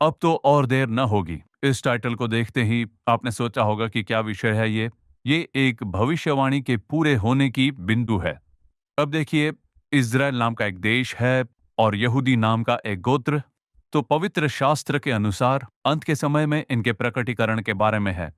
अब तो और देर न होगी। इस टाइटल को देखते ही आपने सोचा होगा कि क्या विषय है ये। ये एक भविष्यवाणी के पूरे होने की बिंदु है। अब देखिए, इज़राइल नाम का एक देश है और यहूदी नाम का एक गोत्र। तो पवित्र शास्त्र के अनुसार अंत के समय में इनके प्रकटीकरण के बारे में है।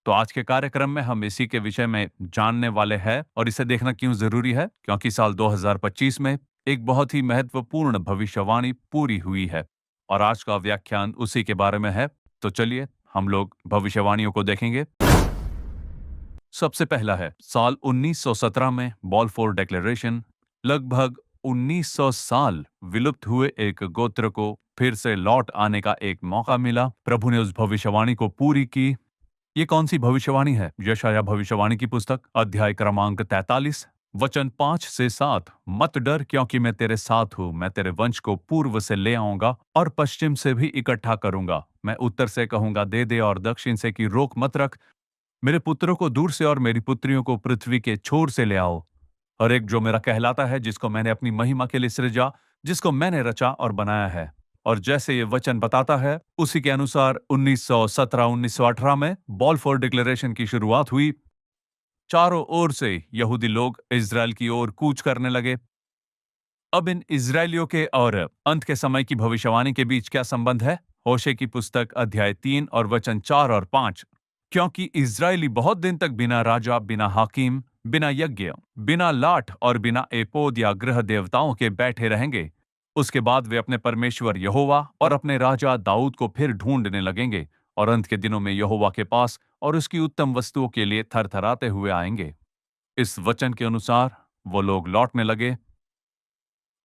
तो आज के कार्यक्रम में हम इसी के विषय में जानने वाले हैं और इसे देखना क्यों जरूरी है, क्योंकि साल 2025 में एक बहुत ही महत्वपूर्ण भविष्यवाणी पूरी हुई है और आज का व्याख्यान उसी के बारे में है। तो चलिए हम लोग भविष्यवाणियों को देखेंगे। सबसे पहला है साल 1917 में बॉलफोर डिक्लेरेशन। लगभग 1900 साल विलुप्त हुए एक गोत्र को फिर से लौट आने का एक मौका मिला। प्रभु ने उस भविष्यवाणी को पूरी की। ये कौन सी भविष्यवाणी है? यशायाह भविष्यवाणी की पुस्तक, अध्याय क्रमांक 43, वचन 5 से 7। मत डर, क्योंकि मैं तेरे साथ हूं। मैं तेरे वंश को पूर्व से ले आऊंगा और पश्चिम से भी इकट्ठा करूंगा। मैं उत्तर से कहूंगा दे दे और दक्षिण से की रोक मत रख। मेरे पुत्रों को दूर से और मेरी पुत्रियों को पृथ्वी के छोर से ले आओ। हर एक जो मेरा कहलाता है, जिसको मैंने अपनी महिमा के लिए सृजा, जिसको मैंने रचा और बनाया है। और जैसे ये वचन बताता है, उसी के अनुसार 1917-1918 में बॉलफोर डिक्लेरेशन की शुरुआत हुई। चारों ओर से यहूदी लोग इज़राइल की ओर कूच करने लगे। अब इन इज़राइलियों के और अंत के समय की भविष्यवाणी के बीच क्या संबंध है? होशे की पुस्तक, अध्याय 3 और वचन 4 और 5। क्योंकि इज़राइली बहुत दिन तक बिना राजा, बिना हाकिम, बिना यज्ञ, बिना लाठ और बिना एपोद या गृह देवताओं के बैठे रहेंगे। उसके बाद वे अपने परमेश्वर यहोवा और अपने राजा दाऊद को फिर ढूंढने लगेंगे और अंत के दिनों में यहोवा के पास और उसकी उत्तम वस्तुओं के लिए थरथराते हुए आएंगे। इस वचन के अनुसार वो लोग लौटने लगे।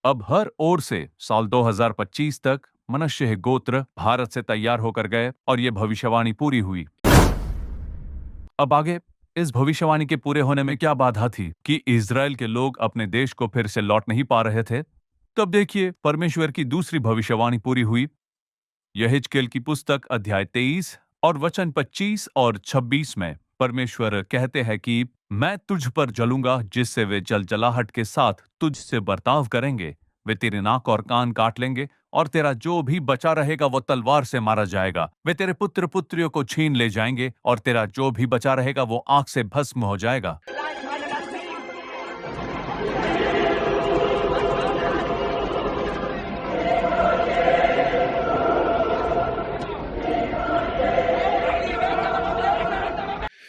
अब हर ओर से साल 2025 तक मनुष्य गोत्र भारत से तैयार होकर गए और ये भविष्यवाणी पूरी हुई। अब आगे इस भविष्यवाणी के पूरे होने में क्या बाधा थी कि इज़राइल के लोग अपने देश को फिर से लौट नहीं पा रहे थे। तब देखिए, परमेश्वर की दूसरी भविष्यवाणी पूरी हुई। यहेजकेल की पुस्तक, अध्याय 23 और वचन 25 और 26 में परमेश्वर कहते हैं कि मैं तुझ पर जलूंगा, जिससे वे जलजलाहट के साथ तुझसे बर्ताव करेंगे। वे तेरे नाक और कान काट लेंगे और तेरा जो भी बचा रहेगा वो तलवार से मारा जाएगा। वे तेरे पुत्र पुत्रियों को छीन ले जाएंगे और तेरा जो भी बचा रहेगा वो आग से भस्म हो जाएगा।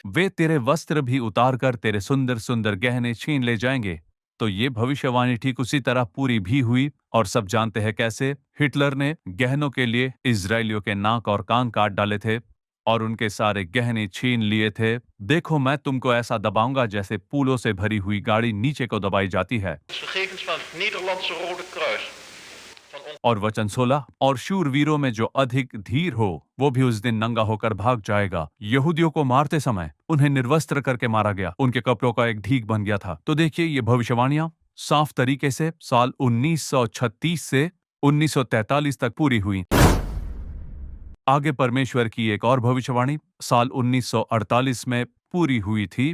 वे तेरे वस्त्र भी उतारकर तेरे सुंदर सुंदर गहने छीन ले जाएंगे। तो ये भविष्यवाणी ठीक उसी तरह पूरी भी हुई और सब जानते हैं कैसे। हिटलर ने गहनों के लिए इजरायलियों के नाक और कान काट डाले थे और उनके सारे गहने छीन लिए थे। देखो, मैं तुमको ऐसा दबाऊंगा जैसे फूलों से भरी हुई गाड़ी नीचे को दबाई जाती है। Gegevens van het Nederlandse Rode Kruis. और वचन 16, और शूरवीरों में जो अधिक धीर हो वो भी उस दिन नंगा होकर भाग जाएगा। यहूदियों को मारते समय उन्हें निर्वस्त्र करके मारा गया, उनके कपड़ों का एक ढीक बन गया था। तो देखिए, ये भविष्यवाणियां साफ तरीके से साल 1936 से 1943 तक पूरी हुई। आगे परमेश्वर की एक और भविष्यवाणी साल 1948 में पूरी हुई थी।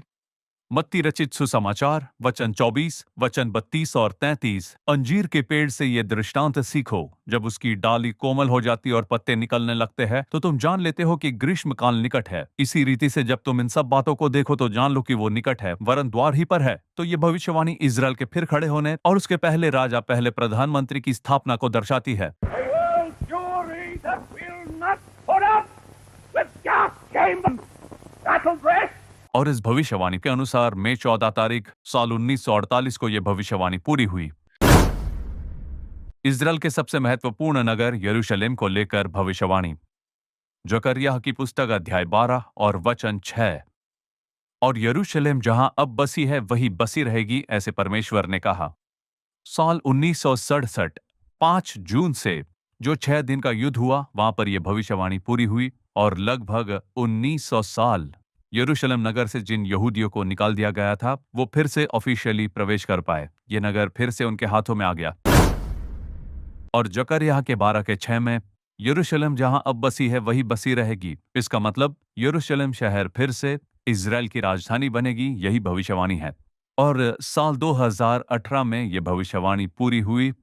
मत्ती रचित सुसमाचार, वचन 24, वचन 32 और 33। अंजीर के पेड़ से ये दृष्टांत सीखो, जब उसकी डाली कोमल हो जाती और पत्ते निकलने लगते हैं तो तुम जान लेते हो कि ग्रीष्म काल निकट है। इसी रीति से जब तुम इन सब बातों को देखो तो जान लो कि वो निकट है, वरन द्वार ही पर है। तो ये भविष्यवाणी इजराइल के फिर खड़े होने और उसके पहले राजा, पहले प्रधानमंत्री की स्थापना को दर्शाती है। और इस भविष्यवाणी के अनुसार मई 14 तारीख साल 1948 को यह भविष्यवाणी पूरी हुई। इजराइल के सबसे महत्वपूर्ण नगर यरूशलेम को लेकर भविष्यवाणी। जकरिया की पुस्तक, अध्याय 12 और वचन 6। और यरूशलेम जहां अब बसी है वही बसी रहेगी, ऐसे परमेश्वर ने कहा। साल 1967 5 जून से जो 6 दिन का युद्ध हुआ, वहां पर यह भविष्यवाणी पूरी हुई और लगभग 1900 साल यरूशलेम नगर से जिन यहूदियों को निकाल दिया गया था वो फिर से ऑफिशियली प्रवेश कर पाए। ये नगर फिर से उनके हाथों में आ गया। और जकरिया के 12 के 6 में यरूशलेम जहां अब बसी है वही बसी रहेगी। इसका मतलब यरूशलेम शहर फिर से इजराइल की राजधानी बनेगी, यही भविष्यवाणी है। और साल 2018 में यह भविष्यवाणी पूरी हुई।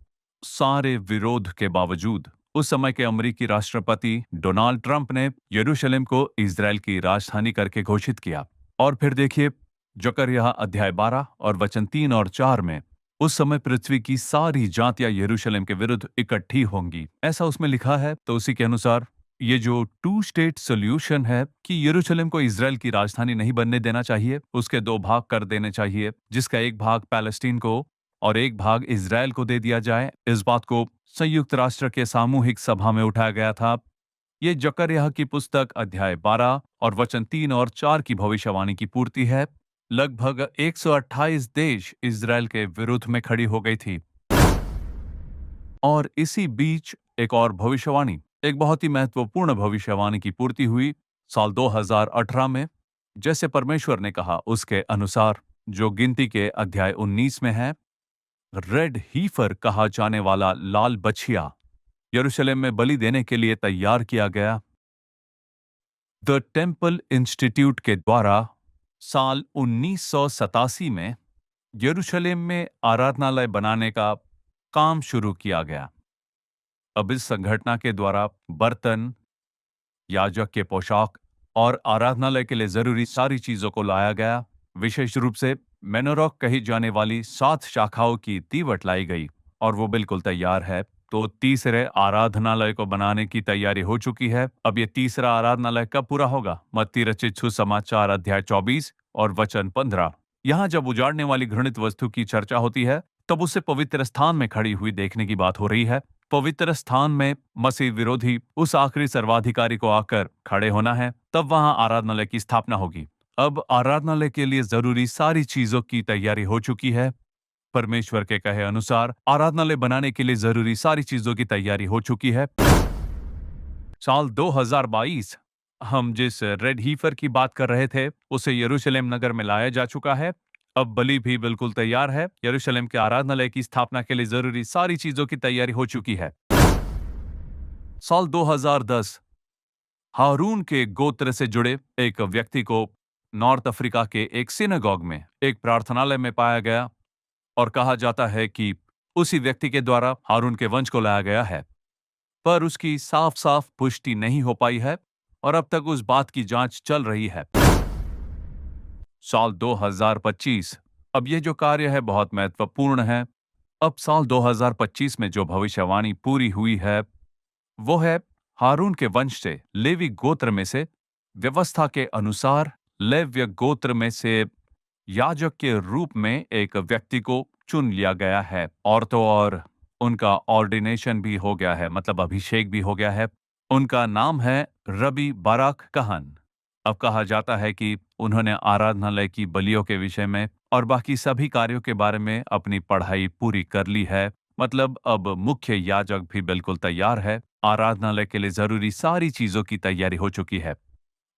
सारे विरोध के बावजूद उस समय के अमेरिकी राष्ट्रपति डोनाल्ड ट्रंप ने यरूशलेम को इजराइल की राजधानी करके घोषित किया। और फिर देखिए जकरयाह अध्याय 12 और वचन 3 और 4 में, उस समय पृथ्वी की सारी जातियां यरूशलेम के विरुद्ध इकट्ठी होंगी, ऐसा उसमें लिखा है। तो उसी के अनुसार ये जो टू स्टेट सोल्यूशन है कि यरूशलेम को इजराइल की राजधानी नहीं बनने देना चाहिए, उसके दो भाग कर देने चाहिए, जिसका एक भाग पैलेस्टीन को और एक भाग इजराइल को दे दिया जाए। इस बात को संयुक्त राष्ट्र के सामूहिक सभा में उठाया गया था। ये जकरयाह की पुस्तक अध्याय 12 और वचन 3 और 4 की भविष्यवाणी की पूर्ति है। लगभग 128 देश इजराइल के विरुद्ध में खड़ी हो गई थी। और इसी बीच एक और भविष्यवाणी, एक बहुत ही महत्वपूर्ण भविष्यवाणी की पूर्ति हुई साल 2018 में। जैसे परमेश्वर ने कहा उसके अनुसार, जो गिनती के अध्याय 19 में है, रेड हीफर कहा जाने वाला लाल बछिया यरूशलेम में बलि देने के लिए तैयार किया गया। द टेम्पल इंस्टीट्यूट के द्वारा साल 1987 में यरूशलेम में आराधनालय बनाने का काम शुरू किया गया। अब इस संगठन के द्वारा बर्तन, याजक के पोशाक और आराधनालय के लिए जरूरी सारी चीजों को लाया गया। विशेष रूप से मेनोरॉक कही जाने वाली 7 शाखाओं की तीवट लाई गई और वो बिल्कुल तैयार है। तो तीसरे आराधनालय को बनाने की तैयारी हो चुकी है। अब ये तीसरा आराधनालय कब पूरा होगा? मत्ती रचित सुसमाचार अध्याय 24 और वचन 15। यहाँ जब उजाड़ने वाली घृणित वस्तु की चर्चा होती है, तब उसे पवित्र स्थान में खड़ी हुई देखने की बात हो रही है। पवित्र स्थान में मसीह विरोधी उस आखिरी सर्वाधिकारी को आकर खड़े होना है, तब वहां आराधनालय की स्थापना होगी। अब आराधनालय के लिए जरूरी सारी चीजों की तैयारी हो चुकी है। परमेश्वर के कहे अनुसार आराधनालय बनाने के लिए जरूरी सारी चीजों की तैयारी हो चुकी है। साल 2022 हम जिस रेड हीफर की बात कर रहे थे, उसे यरूशलेम नगर में लाया जा चुका है। अब बलि भी बिल्कुल तैयार है। यरूशलेम के आराधनालय की स्थापना के लिए जरूरी सारी चीजों की तैयारी हो चुकी है। साल 2010 हारून के गोत्र से जुड़े एक व्यक्ति को नॉर्थ अफ्रीका के एक सिनेगॉग में एक प्रार्थनालय में पाया गया और कहा जाता है कि उसी व्यक्ति के द्वारा हारून के वंश को लाया गया है, पर उसकी साफ साफ पुष्टि नहीं हो पाई है और अब तक उस बात की जांच चल रही है। साल 2025, अब यह जो कार्य है बहुत महत्वपूर्ण है। अब साल 2025 में जो भविष्यवाणी पूरी हुई है वो है हारून के वंश से लेवी गोत्र में से व्यवस्था के अनुसार लेव्य गोत्र में से याजक के रूप में एक व्यक्ति को चुन लिया गया है और तो और उनका ऑर्डिनेशन भी हो गया है, मतलब अभिषेक भी हो गया है। उनका नाम है रबी बाराक कहन। अब कहा जाता है कि उन्होंने आराधनालय की बलियों के विषय में और बाकी सभी कार्यों के बारे में अपनी पढ़ाई पूरी कर ली है। मतलब अब मुख्य याजक भी बिल्कुल तैयार है। आराधनालय के लिए जरूरी सारी चीजों की तैयारी हो चुकी है।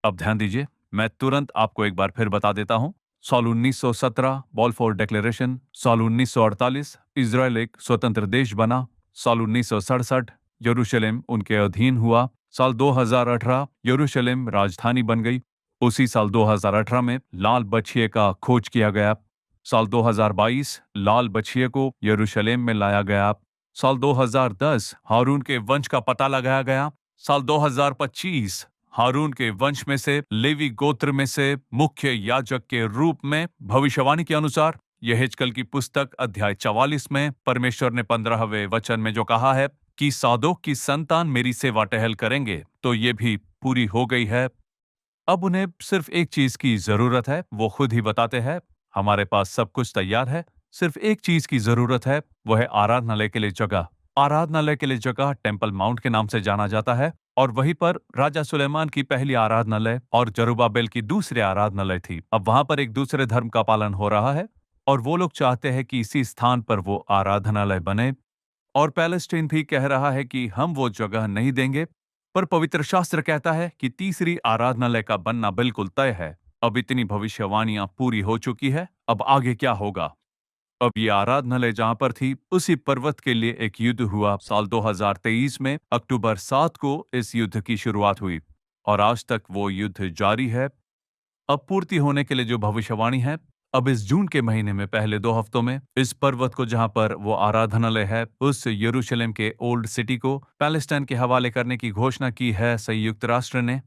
अब ध्यान दीजिए, मैं तुरंत आपको एक बार फिर बता देता हूं। साल 1917 बॉलफोर डिक्लेरेशन, साल 1948 इजराइल एक स्वतंत्र देश बना, साल 1967 यरूशलेम उनके अधीन हुआ, साल 2018 यरूशलेम राजधानी बन गई। उसी साल 2018 में लाल बछिए का खोज किया गया। साल 2022 लाल बछिए को यरूशलेम में लाया गया। साल 2010 हारून के वंश का पता लगाया गया। साल 2025 हारून के वंश में से लेवी गोत्र में से मुख्य याजक के रूप में भविष्यवाणी के अनुसार यहेजकल की पुस्तक अध्याय 44 में परमेश्वर ने 15वें वचन में जो कहा है कि सादोक की संतान मेरी सेवा टहल करेंगे, तो ये भी पूरी हो गई है। अब उन्हें सिर्फ एक चीज की जरूरत है, वो खुद ही बताते हैं, हमारे पास सब कुछ तैयार है, सिर्फ एक चीज की जरूरत है, वो है आराधनालय के लिए जगह। आराधनालय के लिए जगह टेम्पल माउंट के नाम से जाना जाता है और वहीं पर राजा सुलेमान की पहली आराधनालय और जरुब्बाबेल की दूसरी आराधनालय थी। अब वहां पर एक दूसरे धर्म का पालन हो रहा है और वो लोग चाहते हैं कि इसी स्थान पर वो आराधनालय बने। और पैलेस्टीन भी कह रहा है कि हम वो जगह नहीं देंगे, पर पवित्र शास्त्र कहता है कि तीसरी आराधनालय का बनना बिल्कुल तय है। अब इतनी भविष्यवाणियां पूरी हो चुकी है, अब आगे क्या होगा? अब ये आराधनालय जहां पर थी उसी पर्वत के लिए एक युद्ध हुआ। साल 2023 में अक्टूबर 7 को इस युद्ध की शुरुआत हुई और आज तक वो युद्ध जारी है। अब पूर्ति होने के लिए जो भविष्यवाणी है, अब इस जून के महीने में पहले 2 हफ्तों में इस पर्वत को, जहां पर वो आराधनालय है, उस यरूशलेम के ओल्ड सिटी को पैलेस्टाइन के हवाले करने की घोषणा की है संयुक्त राष्ट्र ने,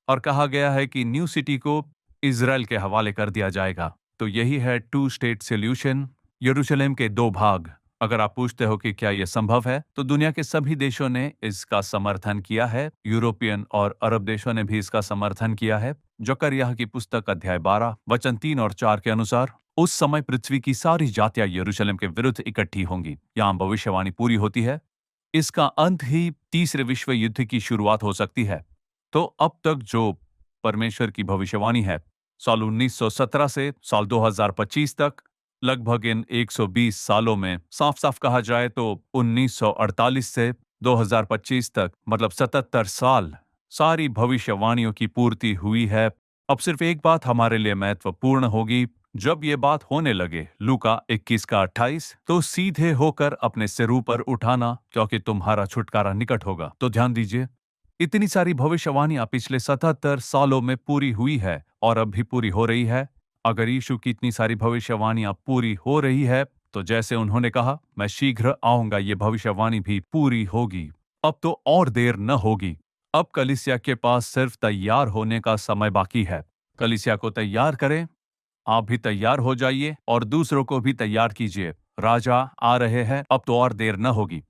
और कहा गया है कि न्यू सिटी को इजराइल के हवाले कर दिया जाएगा। तो यही है 2 स्टेट सॉल्यूशन, यरूशलेम के 2 भाग। अगर आप पूछते हो कि क्या यह संभव है, तो दुनिया के सभी देशों ने इसका समर्थन किया है। यूरोपियन और अरब देशों ने भी इसका समर्थन किया है। जकरिया की पुस्तक अध्याय 12 वचन 3 और 4 के अनुसार उस समय पृथ्वी की सारी जातियां यरूशलेम के विरुद्ध इकट्ठी होंगी। यहाँ भविष्यवाणी पूरी होती है। इसका अंत ही तीसरे विश्व युद्ध की शुरुआत हो सकती है। तो अब तक जो परमेश्वर की भविष्यवाणी है, साल 1917 से साल 2025 तक, लगभग इन 120 सालों में साफ साफ कहा जाए तो 1948 से 2025 तक, मतलब 77 साल, सारी भविष्यवाणियों की पूर्ति हुई है। अब सिर्फ एक बात हमारे लिए महत्वपूर्ण होगी, जब ये बात होने लगे लूका 21 का 28, तो सीधे होकर अपने सिर ऊपर उठाना, क्योंकि तुम्हारा छुटकारा निकट होगा। तो ध्यान दीजिए, इतनी सारी भविष्यवाणियां पिछले 77 सालों में पूरी हुई है और अब भी पूरी हो रही है। अगर यीशु की इतनी सारी भविष्यवाणियां पूरी हो रही है, तो जैसे उन्होंने कहा मैं शीघ्र आऊंगा, ये भविष्यवाणी भी पूरी होगी। अब तो और देर न होगी। अब कलीसिया के पास सिर्फ तैयार होने का समय बाकी है। कलीसिया को तैयार करें, आप भी तैयार हो जाइए और दूसरों को भी तैयार कीजिए। राजा आ रहे हैं, अब तो और देर न होगी।